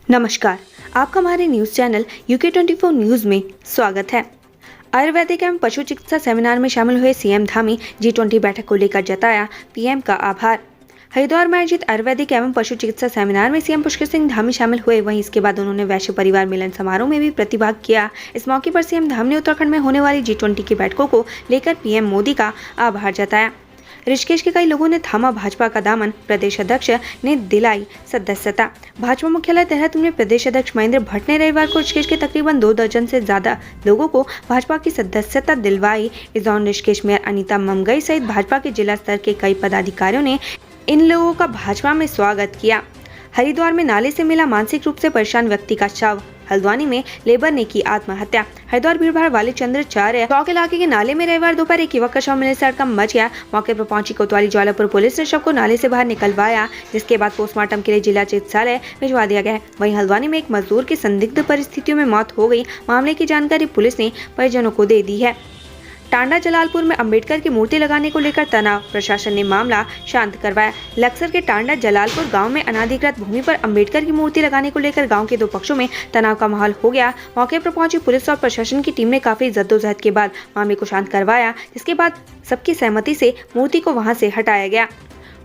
नमस्कार, आपका हमारे न्यूज चैनल UK24 न्यूज में स्वागत है। आयुर्वेदिक एवं पशु चिकित्सा सेमिनार में शामिल हुए सीएम धामी G20 बैठक को लेकर जताया पीएम का आभार। हरिद्वार में आयोजित आयुर्वेदिक एवं पशु चिकित्सा सेमिनार में सीएम पुष्कर सिंह धामी शामिल हुए। वहीं इसके बाद उन्होंने वैश्य परिवार मिलन समारोह में भी प्रतिभाग किया। इस मौके पर सीएम धामी ने उत्तराखंड में होने वाली G20 की बैठकों को लेकर पीएम मोदी का आभार जताया। ऋषिकेश के कई लोगों ने थामा भाजपा का दामन, प्रदेश अध्यक्ष ने दिलाई सदस्यता। भाजपा मुख्यालय देहरादून में प्रदेश अध्यक्ष महेंद्र भट्ट ने रविवार को ऋषिकेश के तकरीबन 2 दर्जन से ज्यादा लोगों को भाजपा की सदस्यता दिलवाई। इस दौरान ऋषिकेश मेयर अनीता ममगई सहित भाजपा के जिला स्तर के कई पदाधिकारियों ने इन लोगों का भाजपा में स्वागत किया। हरिद्वार में नाले से मिला मानसिक रूप से परेशान व्यक्ति का शव। हल्द्वानी में लेबर ने की आत्महत्या। हरिद्वार भीड़भाड़ वाले चंद्राचार्य चौक इलाके के नाले में रविवार दोपहर एक युवक का शव मिलने से हड़कंप मच गया। मौके पर पहुंची कोतवाली ज्वालापुर पुलिस ने शव को नाले से बाहर निकलवाया, जिसके बाद पोस्टमार्टम के लिए जिला चिकित्सालय भिजवा दिया गया। वहीं हल्द्वानी में एक मजदूर की संदिग्ध परिस्थितियों में मौत हो गई। मामले की जानकारी पुलिस ने परिजनों को दे दी है। टांडा जलालपुर में अंबेडकर की मूर्ति लगाने को लेकर तनाव, प्रशासन ने मामला शांत करवाया। लक्सर के टांडा जलालपुर गांव में अनाधिकृत भूमि पर अंबेडकर की मूर्ति लगाने को लेकर गांव के 2 पक्षों में तनाव का माहौल हो गया। मौके पर पहुंची पुलिस और प्रशासन की टीम ने काफी जद्दोजहद के बाद मामले को शांत करवाया, जिसके बाद सबकी सहमति से मूर्ति को वहां से हटाया गया।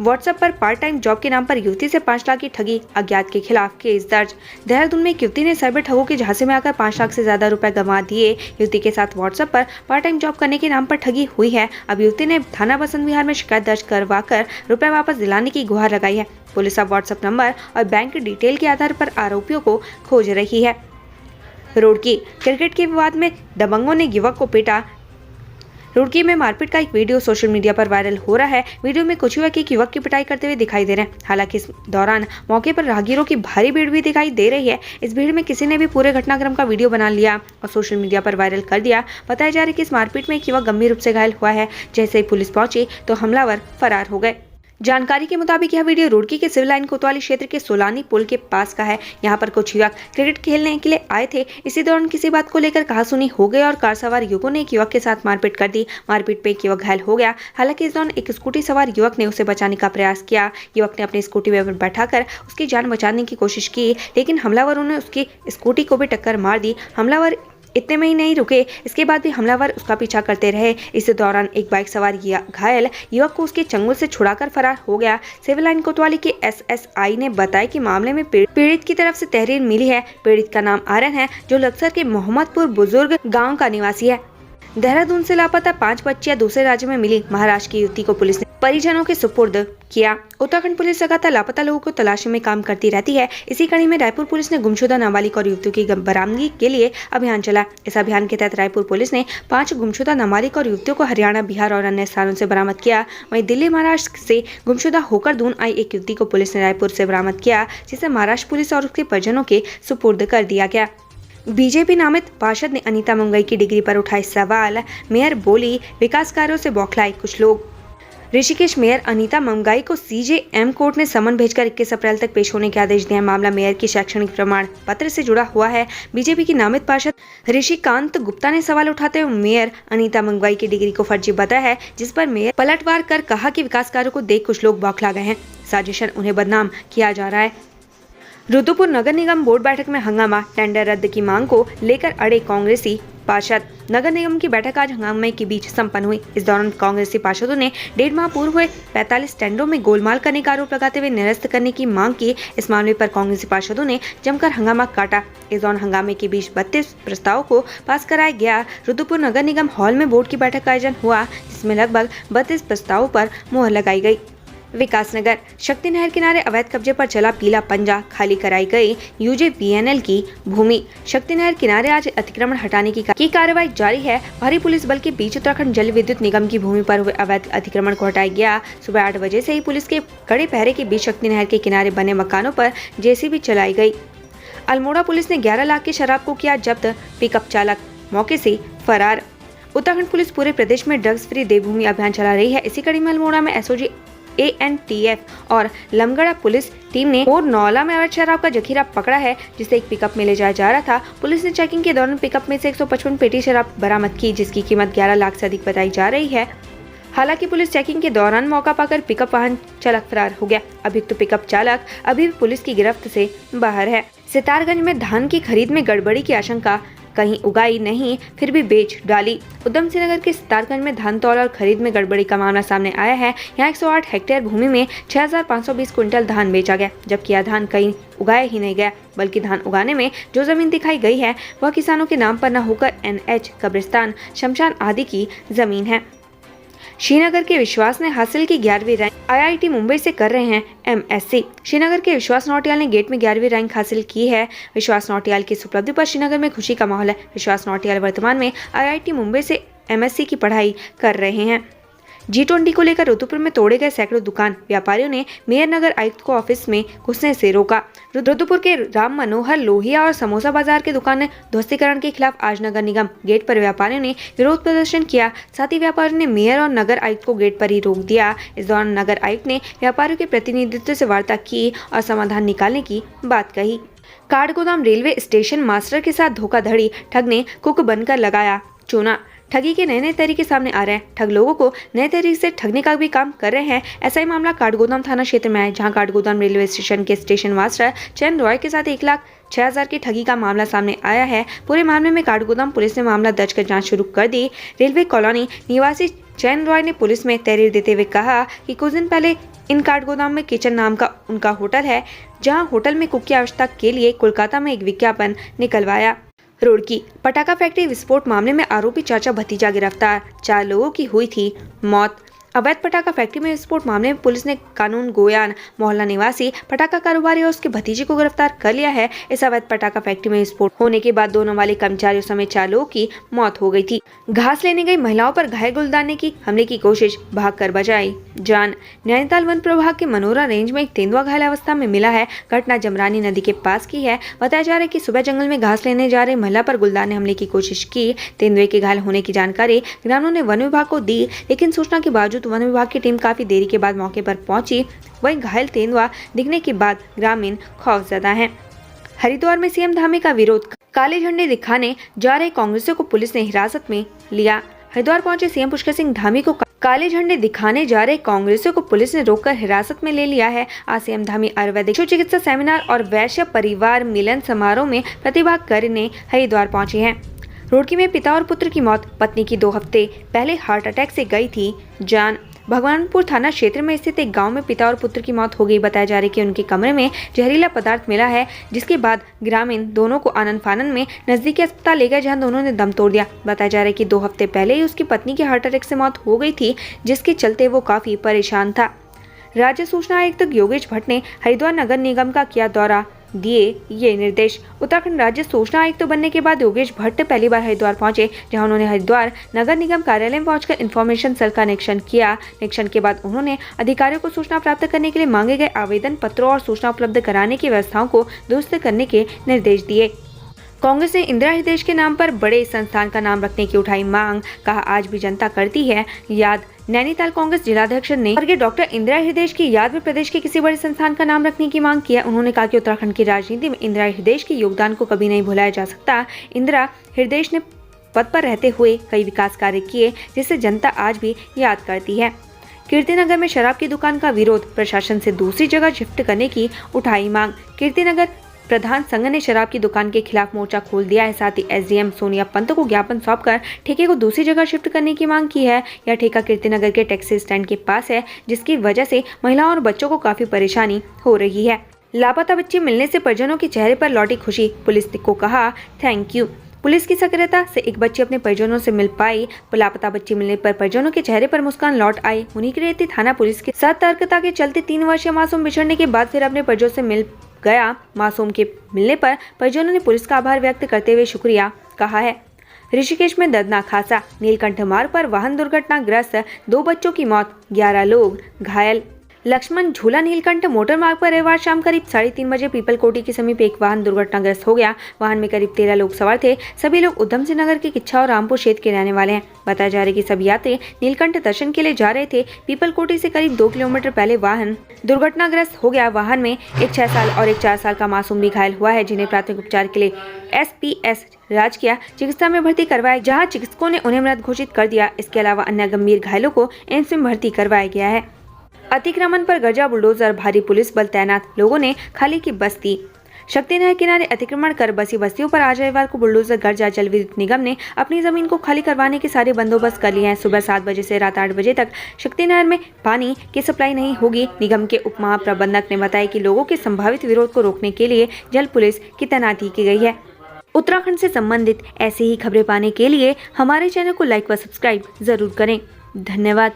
व्हाट्सएप पर पार्ट टाइम जॉब के नाम पर युवती से 5 लाख की ठगी, अज्ञात के खिलाफ केस दर्ज। देहरादून में एक युवती ने साइबर ठगों के झांसे में आकर 5 लाख से ज्यादा रुपए गंवा दिए। युवती के साथ व्हाट्सएप पर पार्ट टाइम जॉब करने के नाम पर ठगी हुई है। अब युवती ने थाना बसंत विहार में शिकायत दर्ज करवाकर रुपए वापस दिलाने की गुहार लगाई है। पुलिस अब व्हाट्सएप नंबर और बैंक डिटेल के आधार पर आरोपियों को खोज रही है। रुड़की क्रिकेट के विवाद में दबंगों ने युवक को पीटा। रुड़की में मारपीट का एक वीडियो सोशल मीडिया पर वायरल हो रहा है। वीडियो में कुछ युवक एक युवक की पिटाई करते हुए दिखाई दे रहे हैं। हालांकि इस दौरान मौके पर राहगीरों की भारी भीड़ भी दिखाई दे रही है। इस भीड़ में किसी ने भी पूरे घटनाक्रम का वीडियो बना लिया और सोशल मीडिया पर वायरल कर दिया। बताया जा रहा है कि इस मारपीट में एक युवक गंभीर रूप से घायल हुआ है। जैसे ही पुलिस पहुंची तो हमलावर फरार हो गए। जानकारी के मुताबिक यह वीडियो रुड़की के सिविल लाइन कोतवाली क्षेत्र के सोलानी पुल के पास का है। यहाँ पर कुछ युवक क्रिकेट खेलने के लिए आए थे। इसी दौरान किसी बात को लेकर कहासुनी हो गई और कार सवार युवकों ने एक युवक के साथ मारपीट कर दी। मारपीट पे एक युवक घायल हो गया। हालांकि इस दौरान एक स्कूटी सवार युवक ने उसे बचाने का प्रयास किया। युवक ने अपनी स्कूटी में बैठाकर उसकी जान बचाने की कोशिश की, लेकिन हमलावरों ने उसकी स्कूटी को भी टक्कर मार दी। हमलावर इतने में ही नहीं रुके, इसके बाद भी हमलावर उसका पीछा करते रहे। इस दौरान एक बाइक सवार घायल युवक को उसके चंगुल से छुड़ाकर फरार हो गया। सिविल लाइन कोतवाली के SSI ने बताया कि मामले में पीड़ित की तरफ से तहरीर मिली है। पीड़ित का नाम आर्यन है, जो लक्सर के मोहम्मदपुर बुजुर्ग गांव का निवासी है। देहरादून से लापता 5 बच्चियां दूसरे राज्य में मिली। महाराष्ट्र की युवती को पुलिस ने परिजनों के सुपुर्द किया। उत्तराखंड पुलिस लगातार लापता लोगों को तलाशी में काम करती रहती है। इसी कड़ी में रायपुर पुलिस ने गुमशुदा नाबालिग और युवतियों की बरामदगी के लिए अभियान चला। इस अभियान के तहत रायपुर पुलिस ने 5 गुमशुदा नाबालिग और युवतियों को हरियाणा, बिहार और अन्य स्थानों से बरामद किया। वहीं दिल्ली, महाराष्ट्र से गुमशुदा होकर दून आई एक युवती को पुलिस ने रायपुर से बरामद किया, जिसे महाराष्ट्र पुलिस और उसके परिजनों के सुपुर्द कर दिया गया। बीजेपी नामित पार्षद ने अनीता ममगई की डिग्री पर उठाए सवाल। मेयर बोली, विकास कार्यों से बौखलाए कुछ लोग। ऋषिकेश मेयर अनीता ममगई को CJM कोर्ट ने समन भेजकर 21 अप्रैल तक पेश होने के आदेश दिए हैं। मामला मेयर की शैक्षणिक प्रमाण पत्र से जुड़ा हुआ है। बीजेपी की नामित पार्षद ऋषिकांत गुप्ता ने सवाल उठाते हुए मेयर अनीता ममगई की डिग्री को फर्जी बताया है, जिस पर मेयर पलटवार कर कहा कि विकास कार्यों को देख कुछ लोग बौखला गए हैं। साजिशन उन्हें बदनाम किया जा रहा है। रुद्रपुर नगर निगम बोर्ड बैठक में हंगामा, टेंडर रद्द की मांग को लेकर अड़े कांग्रेसी पार्षद। नगर निगम की बैठक आज हंगामे के बीच संपन्न हुई। इस दौरान कांग्रेसी पार्षदों ने 1.5 माह पूर्व हुए 45 टेंडरों में गोलमाल करने का आरोप लगाते हुए निरस्त करने की मांग की। इस मामले पर कांग्रेसी पार्षदों ने जमकर हंगामा काटा। इस दौरान हंगामे के बीच 32 प्रस्तावों को पास कराया गया। रुद्रपुर नगर निगम हॉल में बोर्ड की बैठक का आयोजन हुआ, जिसमें लगभग 32 प्रस्तावों पर मुहर लगाई गई। विकासनगर शक्ति नहर किनारे अवैध कब्जे पर चला पीला पंजा, खाली कराई गई UJVNL की भूमि। शक्ति नहर किनारे आज अतिक्रमण हटाने की कार्रवाई जारी है। भारी पुलिस बल के बीच उत्तराखंड जल विद्युत निगम की भूमि पर हुए अवैध अतिक्रमण को हटाया गया। सुबह 8 बजे से ही पुलिस के कड़े पहरे के बीच शक्ति नहर के किनारे बने मकानों पर JCB चलाई गई। अल्मोड़ा पुलिस ने 11 लाख की शराब को किया जब्त, पिकअप चालक मौके से फरार। उत्तराखंड पुलिस पूरे प्रदेश में ड्रग्स फ्री देवभूमि अभियान चला रही है। इसी कड़ी में अल्मोड़ा में SOG ANTF और लमगड़ा पुलिस टीम ने और नौला में अवैध शराब का जखीरा पकड़ा है, जिसे एक पिकअप में ले जाया जा रहा था। पुलिस ने चेकिंग के दौरान पिकअप में से 155 पेटी शराब बरामद की, जिसकी कीमत 11 लाख से अधिक बताई जा रही है। हालांकि पुलिस चेकिंग के दौरान मौका पाकर पिकअप वाहन चालक फरार हो गया। अभियुक्त पिकअप चालक अभी भी पुलिस की गिरफ्त से बाहर है। सितारगंज में धान की खरीद में गड़बड़ी की आशंका, कहीं उगाई नहीं फिर भी बेच डाली। उधम सिंह नगर के सितारगंज में धान तौल और खरीद में गड़बड़ी का मामला सामने आया है। यहाँ 108 हेक्टेयर भूमि में 6520 क्विंटल धान बेचा गया, जबकि यह धान कहीं उगाया ही नहीं गया, बल्कि धान उगाने में जो जमीन दिखाई गई है वह किसानों के नाम पर न होकर NH, कब्रिस्तान, शमशान आदि की जमीन है। श्रीनगर के विश्वास ने हासिल की 11वीं रैंक, IIT मुंबई से कर रहे हैं MSc। श्रीनगर के विश्वास नौटियाल ने गेट में 11वीं रैंक हासिल की है। विश्वास नौटियाल की इस उपलब्धि पर श्रीनगर में खुशी का माहौल है। विश्वास नौटियाल वर्तमान में IIT मुंबई से MSc की पढ़ाई कर रहे हैं। G20 को लेकर रुद्रपुर में तोड़े गए सैकड़ों दुकान, व्यापारियों ने मेयर नगर आयुक्त को ऑफिस में घुसने से रोका। रुद्रपुर के राम मनोहर लोहिया और समोसा बाजार के दुकान ध्वस्तीकरण के खिलाफ आज नगर निगम गेट पर व्यापारियों ने विरोध प्रदर्शन किया। साथ ही व्यापारियों ने मेयर और नगर आयुक्त को गेट पर ही रोक दिया। इस दौरान नगर आयुक्त ने व्यापारियों के प्रतिनिधित्व से वार्ता की और समाधान निकालने की बात कही। काठगोदाम रेलवे स्टेशन मास्टर के साथ धोखाधड़ी, ठग ने कुक बनकर लगाया चूना। ठगी के नए नए तरीके सामने आ रहे हैं। ठग लोगों को नए तरीके से ठगने का भी काम कर रहे हैं। ऐसा ही मामला काठगोदाम थाना क्षेत्र में है, जहां काठगोदाम रेलवे स्टेशन के स्टेशन मास्टर चंद रॉय के साथ 1,06,000 की ठगी का मामला सामने आया है। पूरे मामले में काठगोदाम पुलिस ने मामला दर्ज कर जांच शुरू कर दी। रेलवे कॉलोनी निवासी चंद रॉय ने पुलिस में तहरीर देते हुए कहा कि कुछ दिन पहले इन काठगोदाम में किचन नाम का उनका होटल है, जहाँ होटल में कुक की आवश्यकता के लिए कोलकाता में एक विज्ञापन निकलवाया। रुड़की पटाखा फैक्ट्री विस्फोट मामले में आरोपी चाचा भतीजा गिरफ्तार, 4 लोगों की हुई थी मौत। अवैध पटाखा फैक्ट्री में विस्फोट मामले में पुलिस ने कानून गोयान मोहल्ला निवासी पटाखा कारोबारी और उसके भतीजे को गिरफ्तार कर लिया है। इस अवैध पटाखा फैक्ट्री में विस्फोट होने के बाद दोनों वाले कर्मचारियों समेत 4 लोगों की मौत हो गई थी। घास लेने गई महिलाओं पर घायल गुलदार ने की हमले की कोशिश, भागकर बचाई जान। नैनीताल वन प्रभाग के मनोरा रेंज में एक तेंदुआ घायल अवस्था में मिला है। घटना जमरानी नदी के पास की है। बताया जा रहा है कि सुबह जंगल में घास लेने जा रही महिला पर गुलदार ने हमले की कोशिश की। तेंदुए के घायल होने की जानकारी ग्रामीणों ने वन विभाग को दी, लेकिन सूचना के बावजूद वन विभाग की टीम काफी देरी के बाद मौके पर पहुंची। वहीं घायल तेंदुआ दिखने के बाद ग्रामीण खौफजदा हैं। हरिद्वार में सीएम धामी का विरोध, काले झंडे दिखाने जा रहे कांग्रेसियों को पुलिस ने हिरासत में लिया। हरिद्वार पहुंचे सीएम पुष्कर सिंह धामी को काले झंडे दिखाने जा रहे कांग्रेसियों को पुलिस ने रोककर हिरासत में ले लिया है। आज सीएम धामी आयुर्वेदिक पशु चिकित्सा सेमिनार और वैश्य परिवार मिलन समारोह में प्रतिभाग करने हरिद्वार पहुंचे हैं। रुड़की में पिता और पुत्र की मौत, पत्नी की 2 हफ्ते पहले हार्ट अटैक से गई थी जान। भगवानपुर थाना क्षेत्र में स्थित एक गांव में पिता और पुत्र की मौत हो गई। बताया जा रहा है कि उनके कमरे में जहरीला पदार्थ मिला है, जिसके बाद ग्रामीण दोनों को आनंद फानन में नजदीकी अस्पताल ले गए, जहां दोनों ने दम तोड़ दिया। बताया जा रहा है कि 2 हफ्ते पहले ही उसकी पत्नी की हार्ट अटैक से मौत हो गई थी, जिसके चलते वो काफी परेशान था। राज्य सूचना आयुक्त योगेश भट्ट ने हरिद्वार नगर निगम का किया दौरा, दिए ये निर्देश। उत्तराखंड राज्य सूचना आयुक्त बनने के बाद योगेश भट्ट पहली बार हरिद्वार पहुंचे, जहां उन्होंने हरिद्वार नगर निगम कार्यालय में पहुंचकर इंफॉर्मेशन सेल का निरीक्षण किया। निरीक्षण के बाद उन्होंने अधिकारियों को सूचना प्राप्त करने के लिए मांगे गए आवेदन पत्रों और सूचना उपलब्ध कराने की व्यवस्थाओं को दुरुस्त करने के निर्देश दिए। कांग्रेस ने इंदिरा हृदय के नाम पर बड़े संस्थान का नाम रखने की उठाई मांग, कहा आज भी जनता करती है याद। नैनीताल कांग्रेस जिलाध्यक्ष ने स्वर्गीय डॉक्टर इंदिरा हृदय की याद में प्रदेश के किसी बड़े संस्थान का नाम रखने की मांग किया। उन्होंने कहा कि उत्तराखंड की राजनीति में इंदिरा हृदय के योगदान को कभी नहीं भुलाया जा सकता। इंदिरा हृदय ने पद पर रहते हुए कई विकास कार्य किए, जिसे जनता आज भी याद करती है। कीर्तिनगर में शराब की दुकान का विरोध, प्रशासन से दूसरी जगह शिफ्ट करने की उठाई मांग। कीर्तिनगर प्रधान संघ ने शराब की दुकान के खिलाफ मोर्चा खोल दिया है। साथ ही SDM सोनिया पंत को ज्ञापन सौंपकर ठेके को दूसरी जगह शिफ्ट करने की मांग की है। यह ठेका कीर्तिनगर के टैक्सी स्टैंड के पास है, जिसकी वजह से महिलाओं और बच्चों को काफी परेशानी हो रही है। लापता बच्ची मिलने से परिजनों के चेहरे पर लौटी खुशी, पुलिस को कहा थैंक यू। पुलिस की सक्रियता से एक बच्ची अपने परिजनों से मिल पाई। लापता बच्ची मिलने पर परिजनों के चेहरे पर मुस्कान लौट आई। मुनीकीरेती थाना पुलिस की सतर्कता के चलते 3 वर्षीय मासूम बिछड़ने के बाद फिर अपने परिजनों से मिल गया। मासूम के मिलने पर परिजनों ने पुलिस का आभार व्यक्त करते हुए शुक्रिया कहा है। ऋषिकेश में दर्दनाक हादसा, नीलकंठ मार्ग पर वाहन दुर्घटनाग्रस्त, 2 बच्चों की मौत, 11 लोग घायल। लक्ष्मण झूला नीलकंठ मोटर मार्ग पर रविवार शाम करीब 3:30 बजे पीपल कोटी के समीप एक वाहन दुर्घटनाग्रस्त हो गया। वाहन में करीब 13 लोग सवार थे। सभी लोग उधम सिंह नगर के किच्छा और रामपुर क्षेत्र के रहने वाले हैं। बताया जा रहा है कि सभी यात्री नीलकंठ दर्शन के लिए जा रहे थे। पीपल कोटी से करीब 2 किलोमीटर पहले वाहन दुर्घटनाग्रस्त हो गया। वाहन में एक 6 साल और एक 4 साल का मासूम भी घायल हुआ है, जिन्हें प्राथमिक उपचार के लिए SPS राजकीय चिकित्सा में भर्ती करवाया, जहाँ चिकित्सकों ने उन्हें मृत घोषित कर दिया। इसके अलावा अन्य गंभीर घायलों को एम्स में भर्ती करवाया गया है। अतिक्रमण पर गरजा बुलडोजर, भारी पुलिस बल तैनात, लोगों ने खाली की बस्ती। शक्ति नहर किनारे अतिक्रमण कर बसी बस्तियों पर आज रविवार को बुलडोजर गर्जा जल विद्युत निगम ने अपनी जमीन को खाली करवाने के सारे बंदोबस्त कर लिए हैं। सुबह 7 बजे से रात 8 बजे तक शक्ति नहर में पानी की सप्लाई नहीं होगी। निगम के उप महाप्रबंधक ने बताया कि लोगों के संभावित विरोध को रोकने के लिए जल पुलिस की तैनाती की गई है। उत्तराखंड से संबंधित ऐसी ही खबरें पाने के लिए हमारे चैनल को लाइक व सब्सक्राइब जरूर करें। धन्यवाद।